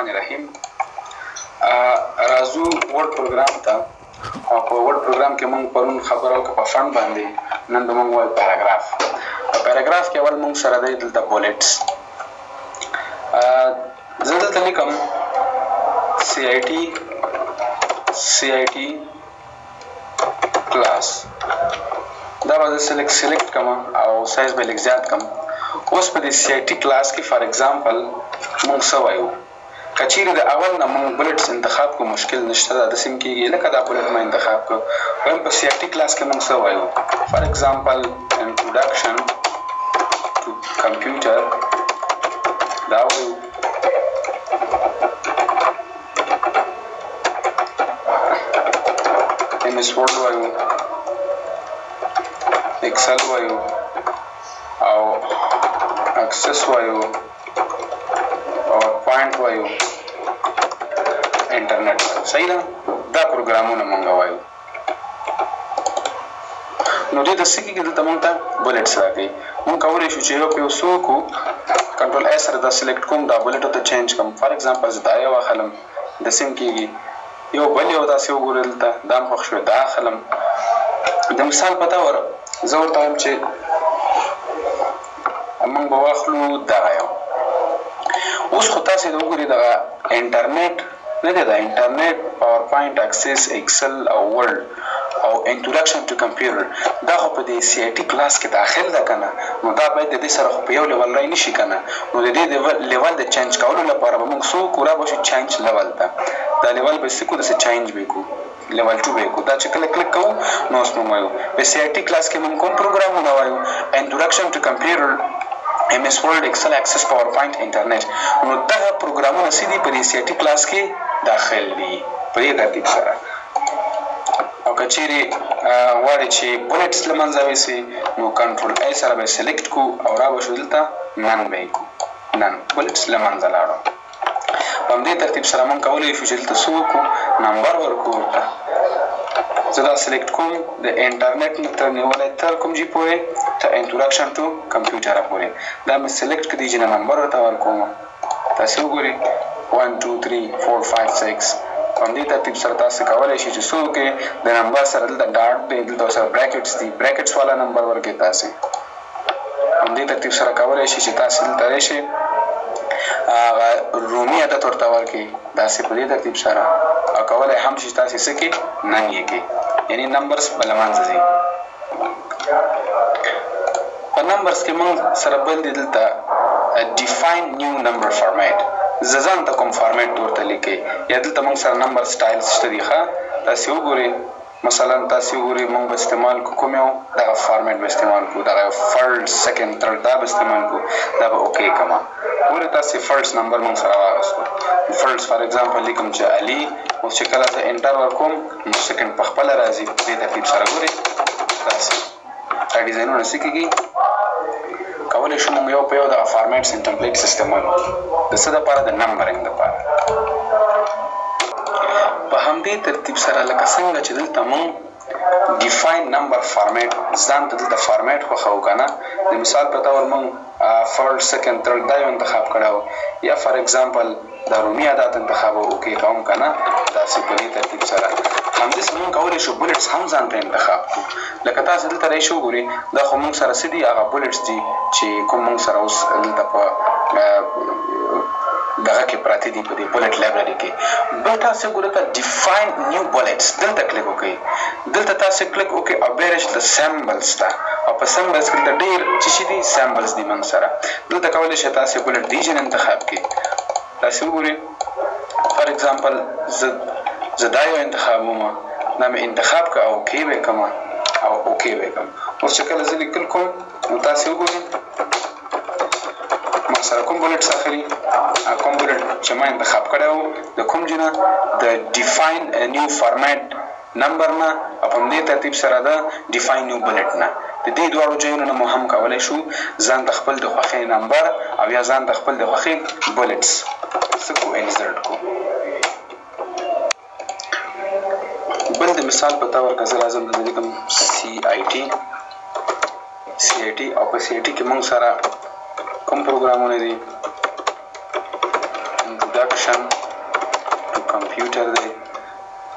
الرحمن الرحیم. راځو ورډ پروګرام ته. او په ورډ پروګرام کې موږ پرون خبره وکړه په فن باندې. نن به موږ وایو پیراګراف. په پیراګراف کې اول موږ سره دی دلته بولټس. زه دلته لیکم CIT کلاس. دا به زه سلیکټ کړم او سایز به لږ زیات کړم. اوس په دې CIT کلاس کې فار ایگزامپل موږ څه وایو؟ که چیرې د اول نه موږ بلټس انتخاب کو مشکل نشته، دا داسې کېږي لکه دا بلټ ما انتخاب کړو. وایم په CIT کلاس کې موږ څه وایو؟ فار ایگزامپل انټروډکشن ټو کمپیوټر دا وایو. MS Word وایو، ایکسل وایو او اکسس وایو، پاورپوینټ وایو، انټرنیټ وایو. صحیح ده؟ دا پروګرامونه مونږ وایو. نو دې د څه کېږي دلته مونږ ته بلټس راکوي. مونږ کولی شو چې یو په یو څه وکړو، کنټرول A سره دا سلیکټ کوم، دا بلټو ته چینج کوم. فار ایگزامپل زه دا یو اخلم، داسې کېږي. یو بل یو داسې وګورئ دلته، دا هم خوښ شوی، دا اخلم. د مثال په طور زه ورته وایم چې موږ به واخلو دغه یو. اوس خو تاسې د وګورئ دغه انټرنیټ نه دی، دا انټرنیټ، پاورپوینټ، اکسس، ایکسل او ورډ او انټروډکشن ټو کمپیوټر دا خو په دې CIT کلاس کې داخل ده که نه؟ نو دا باید د دې سره خو په یو لیول رای نشي که نه؟ نو د دې لیول د چینج کولو لپاره به موږ څه وکړو؟ را به شو چینج لیول ته. دا لیول به څه کړو؟ داسې چینج به کړو، لیول 2 به کړو. دا چې کله کلیک کوو نو اوس موږ وایو په CIT کلاس کې موږ کوم پروګرامونه وایو؟ انټروډکشن ټو کمپیوټر، MS Word، Excel، Access، PowerPoint، انټرنیټ. نو دغه پروګرامونه څه دي په دې CIT کلاس کې داخل دي په دې ترتیب سره. او که چیرې غواړې چې بلټس له منځه یوسې نو کنټرول A سره به سلیکټ کړو او را به شو دلته نن به یې کړو، نن بلټس له منځه لاړو. په همدې ترتیب سره موږ کولی شو چې دلته څه وکړو؟ نمبر ورکړو ورته. زه دا سلیکټ کوم د انټرنیټ نه تر نیولی تر کوم ځای پورې؟ تر انټروډکشن ټو کمپیوټر پورې. دا مې سلیکټ کړي چې نمبر ورته ورکوم. تاسې وګورئ 1 2 3 4 5 6. په همدې ترتیب سره تاسې کولی شئ چې څه وکړئ؟ د نمبر سره دلته ډاټ دی، دلته سره براکټس دي، براکټس والا نمبر ورکړئ. تاسې په همدې ترتیب سره کولی شئ چې تاسې دلته راشئ رومي عدد ورته ورکړئ، داسې په دې ترتیب سره. او کولی هم شي تاسې څه کړئ؟ نن یې کړئ، یعنې نمبرز به له منځه ځي. په نمبرز کې موږ سره بل دی دلته ډیفاین نیو نمبر فارمیټ. زه ځان ته کوم فارمیټ ورته لیکئ، یا دلته موږ سره نمبر سټایلز شته دي. ښه تاسې وګورئ، مثلا تاسې وګورئ موږ به استعمال کو کوم یو دغه فارمیټ به استعمال کو، دغه فرډ، سیکنډ، تھرډ دا به استعمال کو. دا به اوکې کړم. ګورئ تاسې فرډس نمبر موږ سره واخیستو. فرډس فار ایگزامپل لیکم چې علي. اوس چې کله زه انټر ورکوم نو سیکنډ په خپله راځي. په دې ترتیب سره ګورئ تاسې دا ډیزاینونه څه کېږي؟ کولی شو موږ یو په یو دغه فارمیټس اینډ ټمپلیټس استعمال کړو. د څه دپاره؟ د نمبرینګ دپاره. په همدې ترتیب سره لکه څنګه چې دلته موږ ډیفاین نمبر فارمیټ ځان ته دلته فارمیټ خوښوو که نه؟ د مثال په طور موږ فرډ، سیکنډ، تھرډ دا یو انتخاب کړی و، یا فار ایگزامپل دا رومي عدد انتخاب اوکې کوم که نه؟ داسې په دې ترتیب سره همداسې موږ کولی شو بلټس هم ځان ته انتخاب کړو. لکه تاسې دلته راشئ وګورئ، دا خو موږ سره څه دي؟ هغه بلټس دي چې کوم موږ سره اوس دلته په دغه کې پراته دي په دې بلټ لایبرري کې. بل تاسې ګورئ ته ډیفاین نیو بلټس، دلته کلیک وکړئ. دلته تاسې کلیک وکړئ او بیا راشئ د سیمبلز ته، او په سیمبلز کې دلته ډېر څه شي دي؟ سیمبلز دي موږ سره. دلته کولی شئ تاسې بلټ ریجن انتخاب کړئ. تاسې وګورئ فار ایگزامپل زه دا یو انتخابوم، دا مې انتخاب کړه او اوکې به یې کړم او اوکې به یې کړم. اوس چې کله زه لیکل کوم نو تاسې وګورئ ما سره کوم بلټس اخلي، کوم بلټ چې ما انتخاب کړی و د کوم ځای نه؟ د ډیفاین نیو فارمیټ نمبر نه، او په همدې ترتیب سره د ډیفاین نیو بلټ نه. د دې دواړو ځایونو نه مو هم کولی شو ځان ته خپل د خوښۍ نمبر او یا ځان ته خپل د خوښۍ بلټس څه کړو؟ انسرټ کړو. بل د مثال په طور که زه راځم دلته لیکم CIT او په CIT کې موږ سره کوم پروګرامونه دي؟ introduction to computer دی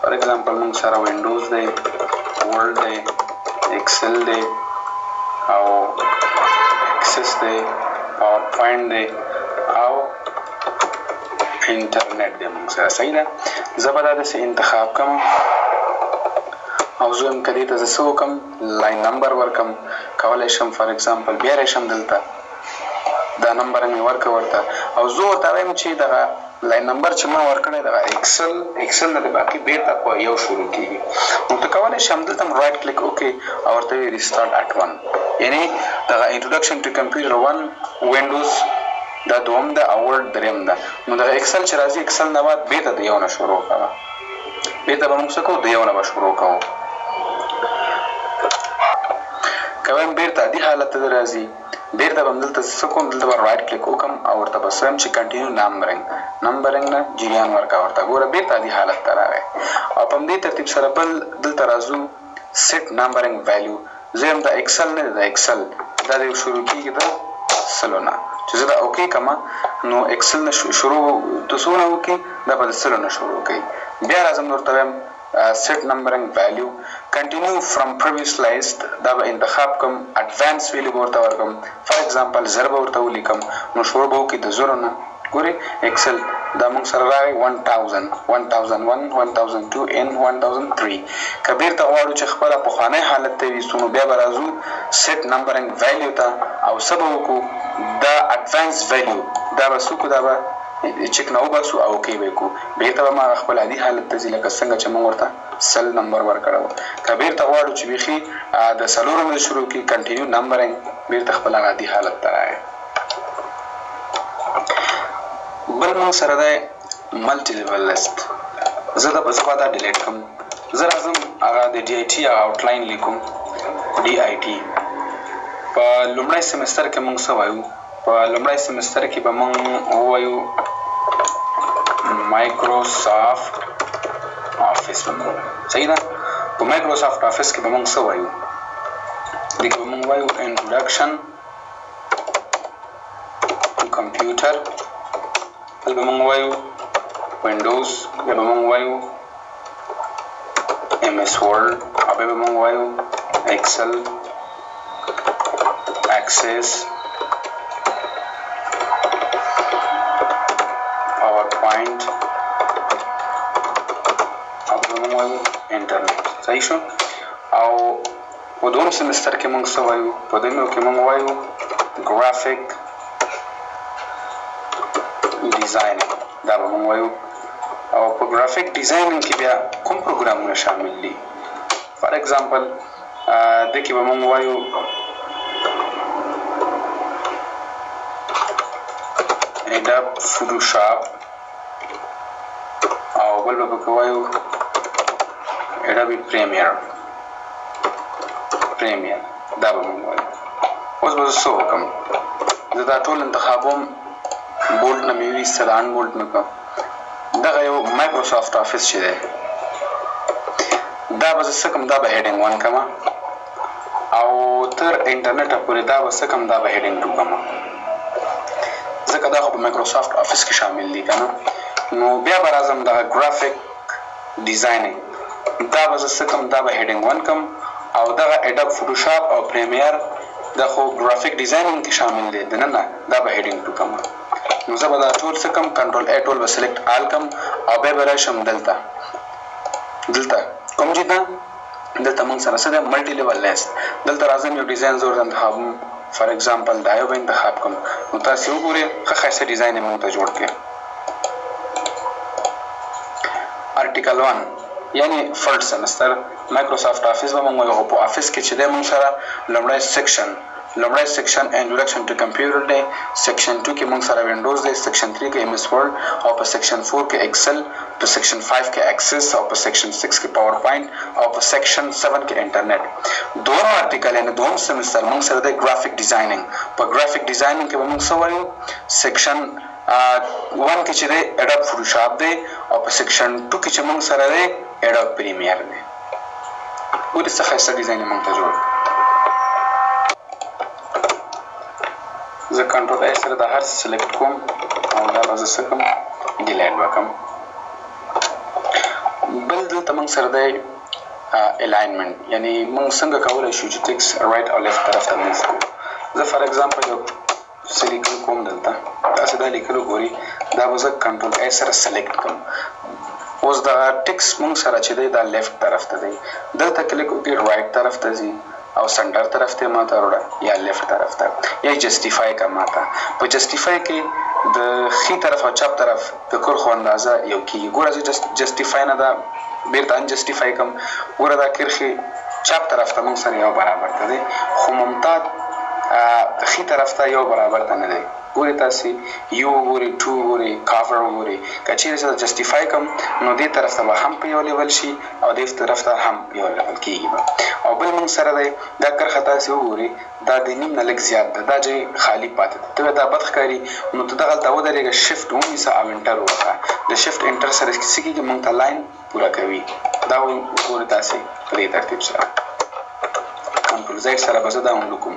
فار ایگزامپل موږ سره وینډوز دی ورډ دی ایکسل دی او ایکسس دی پاور پوینټ دی او انټرنیټ دی موږ سره صحیح ده زه به دا داسې انتخاب کوم او زه هم که دې ته زه څه وکړم لاین نمبر ورکړم کولی شم فار ایگزامپل بیا راشم دلته دا نمبر مې ورکړه ورته او زه ورته وایم چې دغه لاین نمبر چې ما ورکړی دغه ایکسل نه د باقي بیرته په یو شروع کېږي نو ته کولی شم دلته م رایټ کلیک وکړې او ورته وایي ریسټارټ اټ 1 یعنې دغه انټروډکشن ټو کمپیوټر 1 وینډوز دا دوم ده او ورډ دریم ده نو دغه ایکسل چې راځي ایکسل نه بعد بیرته د یو نه شروع کوه بیرته به موږ څه کوو د یو نه به شروع کوو که وایم بیرته دې حالت ته راځي بیرته به م دلته څه کوم دلته به رایټ کلیک وکړم او ورته به څه وایم چې کنټینیو نمبرنګ نه جریان ورکړه ورته ګوره بیرته دې حالت ته راغی او په همدې ترتیب سره بل دلته راځو سیټ نمبرنګ ویلیو زه یم د ایکسل نه دی د ایکسل دا د شروع کېږي د سلو نه چې زه دا اوکې کړم نو ایکسل نه شروع د څو نه وکړي دا به د سلو نه شروع کوي بیا راځم ورته وایم set numbering value continue from previous list دا به انتخاب کوم advanced value ورته ورکم for example زر به ورته ولیکم نو شروع به وکړي د زرو نه ګورې ایکسل دا موږ سره راغی 1000 1001 1002 and 1003 که بیرته غواړو چې خپله پخوانی حالت ته ویستو نو بیا به راځو set numbering value ته او څه به وکړو دا advanced value دا به څه وکړو دا به چک نه وباسو او اوکې به یې کړو بیرته به ما خپل عادي حالت ته ځي لکه څنګه چې موږ ورته سل نمبر ورکړی و که بیرته غواړو چې بیخي د څلورو نه شروع کړي کنټینیو نمبرنګ بیرته خپل عادي حالت ته راغی بل موږ سره دی ملټي لیول لیست زه به دا ډیلیټ کړم زه راځم هغه د ډي آی ټي هغه آوټلاین لیکم ډي آی ټي په لومړی سمستر کې موږ څه وایو په لومړی سمستر کې به موږ ووایو مایکروسافټ افیس به موږ صحیح ده په مایکروسافټ افیس کې به موږ څه وایو دې کې به موږ وایو انټروډکشن ټو کمپیوټر بل به موږ وایو وینډوز بیا به موږ وایو ایم ایس ورډ او بیا به موږ وایو ایکسل اکسس PowerPoint او بیا موږ وایو انټرنیټ صحیح شو او په دوم سمستر کې موږ څه وایو په دویمو کې موږ وایو ګرافیک ډیزاینینګ دا به موږ وایو او په ګرافیک ډیزاینینګ کې بیا کوم پروګرامونه شامل دي فار ایگزامپل دې کې به موږ وایو ایډاب فوټوشاپ او بل به پکې وایو ایډابي پریمیر دا به موږ وایو اوس به زه څه وکړم زه دا ټول انتخابوم بولډ نه مې ویسته دا ان بولډ مې کړم دغه یو مایکروسافټ افیس چې دی دا به زه څه کړم دا به هیډینګ 1 کړم او تر انټرنیټه پورې دا به څه کړم دا به هیډینګ 2 کړم ځکه دا خو په مایکروسافټ افیس کې شامل دي که نه نو بیا به راځم دغه ګرافیک ډیزاینینګ دا به زه څه کړم دا به هیډینګ 1 کړم او دغه ایډاب فوټوشاپ او پریمیر دا خو ګرافیک ډیزاینینګ کې شامل دی دننه دا به هیډینګ 2 کړم نو زه به دا ټول څه کړم کنټرول ای ټول به سلیکټ آل کړم او بیا به راشم دلته کوم چې ده دلته موږ سره څه دی ملټي لیول لیست دلته راځم یو ډیزاین زه ورته انتخابوم فار ایگزامپل دا یو به انتخاب کړم نو تاسې وګورئ ښه ښایسته ډیزاین یې موږ ته جوړ کړی آرټیکل 1 یعنی فرد سمستر مایکروسافټ افیس به موږ وایو په افیس کې چې دی موږ سره لومړی سیکشن انټروډکشن ټو کمپیوټر دی سیکشن 2 کې موږ سره وینډوز دی سیکشن 3 کې ایم ایس ورډ او په سیکشن 4 کې ایکسل په سیکشن 5 کې اکسس او په سیکشن 6 کې پاور پوینټ او په سیکشن 7 کې انټرنیټ دوه آرټیکل یعنی دوم سمستر موږ سره دی ګرافیک ډیزاینینګ په ګرافیک ډیزاینینګ کې به موږ څه وایو سیکشن 1 کې چې دی ایډاب فوټوشاپ دی او په سیکشن 2 کې چې موږ سره دی ایډاب پریمیر دی ګورئ څه ښایسته ډیزاین یې موږ ته جوړ زه کنټرول ای سره دا هر څه سلیکټ کوم او دا به زه څه کوم ډیلیټ وکم. بل دلته موږ سره دی الاینمنت، یعنی موږ څنګه کولی شو چې ټیکس رایټ او لیفت طرف ته موو کړو. زه فار ایگزامپل یو څه لیکل کوم دلته، تاسې دا لیکلو ګوري، دا به زه کنټرول ای سره سلیکټ کړم. اوس دا ټیکس موږ سره چې دی دا لیفت طرف ته دی، دلته کلیک وکړي رایټ طرف ته ځي او سنټر طرف ته ماته وروړه یا لیفت طرف ته، یا جسټیفای کا ماته. په جسټیفای کې د ښي طرف او چپ طرف د کرښو اندازه یو کېږي. ګوره زه جسټیفای نه دا بیرته ان جسټیفای کم، ګوره دا کرښې چپ طرف ته موږ سره یو برابر ته دی، خو ممتد ښي طرف ته یو برابر ته نه دی. ګورې تاسې یو ګورې، ټو ګورې، کافر ګورې، که چیرې زه جسټیفای کم نو دې طرف ته به هم په یو لیول شي او دې طرف ته هم یو لیول کېږي به. او بل موږ سره دی دا کرښه تاسې وګورئ، دا د نیم نه لږ زیات ده، دا ځای خالي پاتې ده. ته دا بد ښکاري نو ته دغلته ودرېږه، شفټ ونیسه او انټر وکړه. د شفټ انټر سره څه کېږي، موږ ته لاین پوره کوي. دا وګورئ تاسې په دې ترتیب سره کنټرول زیډ سره به زه دا ولیکم.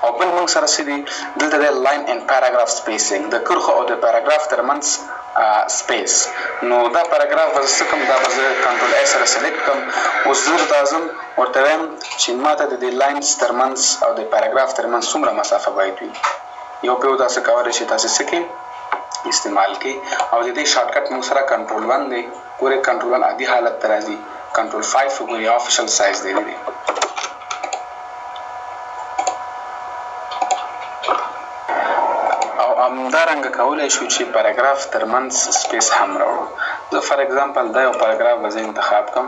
او بل موږ سره څه دي دلته دی لاین اینډ پیراګراف سپیسینګ، د کرښو او د پیراګراف ترمنځ سپیس. نو دا پیراګراف به زه څه کوم، دا به زه کنټرول ای سره سلیکټ کړم. اوس زه ورته ځم ورته وایم چې ماته د دې لاینز ترمنځ او د پیراګراف ترمنځ څومره مسافه باید وي. یو په یو تاسې کولی شئ تاسې څه کړئ استعمال کړئ. او د دې شارټکټ موږ سره کنټرول 1 دی، ګورئ کنټرول 1 عادي حالت ته راځي، کنټرول 5 وګورئ آفیشل سایز دی. همدارنګه کولی شو چې پیراګراف ترمنځ سپیس هم راوړو. زه فار ایگزامپل دا یو پیراګراف به زه انتخاب کړم،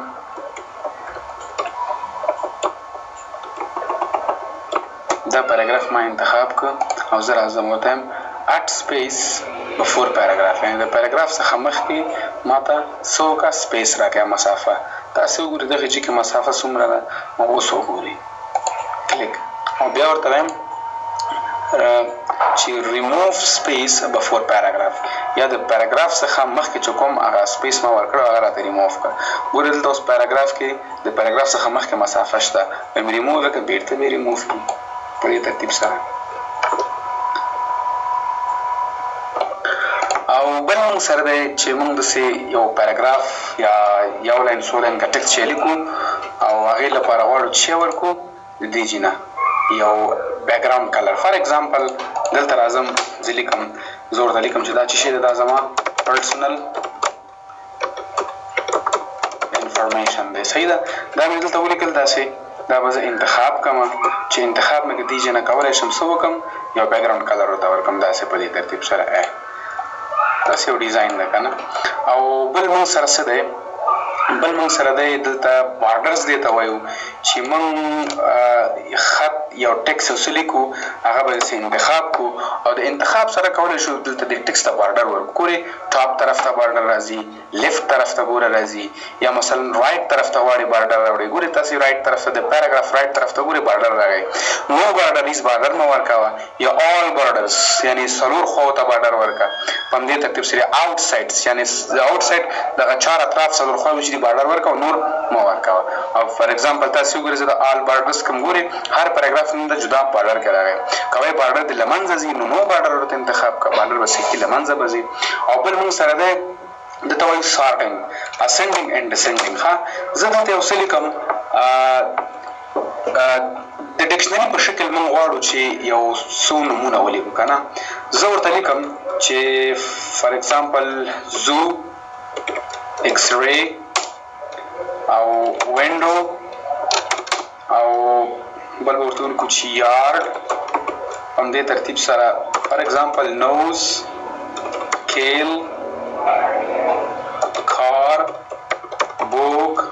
دا پیراګراف ما انتخاب کړ او زه راځم ورته یم اټ سپیس بفور پیراګراف، یعنې د پیراګراف څخه مخکې ماته څه وکړه سپیس راکړه مسافه. تاسې وګورئ دغه چې کې مسافه څومره ده، اوس وګورئ کلیک او بیا ورته وایم چې ریموف سپیس بفور پیراګراف، یا د پیراګراف څخه مخکې چې کوم هغه سپیس ما ورکړو هغه راته ریموف کړه. ګورئ دلته اوس پیراګراف کې د پیراګراف څخه مخکې مسافه شته، مې ریموف وکړه بیرته مې ریموف کړي په دې ترتیب سره. او بل موږ سره دی چې موږ داسې یو پیراګراف یا یو لاین څو لاین کا ټکسټ چې لیکو او هغې لپاره غواړو چې ورکړو د دې جینه یو بیکګراوند کلر. فار ایگزامپل دلته راځم زه لیکم، زه ورته لیکم چې دا چې شی دی دا زما پرسنل انفارمیشن دی، صحیح ده. دا مې دلته ولیکل داسې، دا به زه انتخاب کړم چې انتخاب مې دې جینه کولی شم څه وکړم یو بیکګراوند کلر ورته ورکړم داسې په دې ترتیب سره. داسې یو ډیزاین ده که نه. او بل موږ سره څه دی، بل موږ سره دی دلته بارډرز دی ته وایو چې موږ خط یو ټکس څه لیکو هغه به داسې انتخاب کړو او د انتخاب سره کولی شو دلته د ټکس ته بارډر ورکړو. ګورې ټاپ طرف ته بارډر راځي، لیفت طرف ته ګوره راځي، یا مثلا رایټ طرف ته غواړي بارډر راوړي. ګورې تاسې رایټ طرف ته د پیراګراف رایټ طرف ته ګورې بارډر راغی. نو بارډریز بارډر مه ورکوه، یا آل بارډرز یعنې څلور خواو ته بارډر ورکړه په همدې ترتیب سره. آوټ سایډز یعنې د آوټ سایډ دغه چار اطراف څلور خواوې چې دي بارډر ورکوه، نور مه ورکوه. او فار ایگزامپل تاسې وګورئ زه د آل بارډرز کوم، ګورئ هر پیراګراف نوم د جدا بارډر کې راغی. کوی بارډر د له منځه ځي نو نو بارډر ورته انتخاب کړه، بارډر به سکي له منځه به ځي. او بل موږ سره دی دته وایو سارټینګ، اسنډینګ اینډ ډسنډینګ. ښه زه دلته یو څه لیکم، د ډکشنري په شکل موږ غواړو چې یو څو نومونه ولیکو که نه. زه ورته لیکم چې فار ایگزامپل زو، ایکس ری او وینډو، او بل به ورته ولیکو چې یارډ په همدې ترتیب سره. فار ایگزامپل نوز، کیل،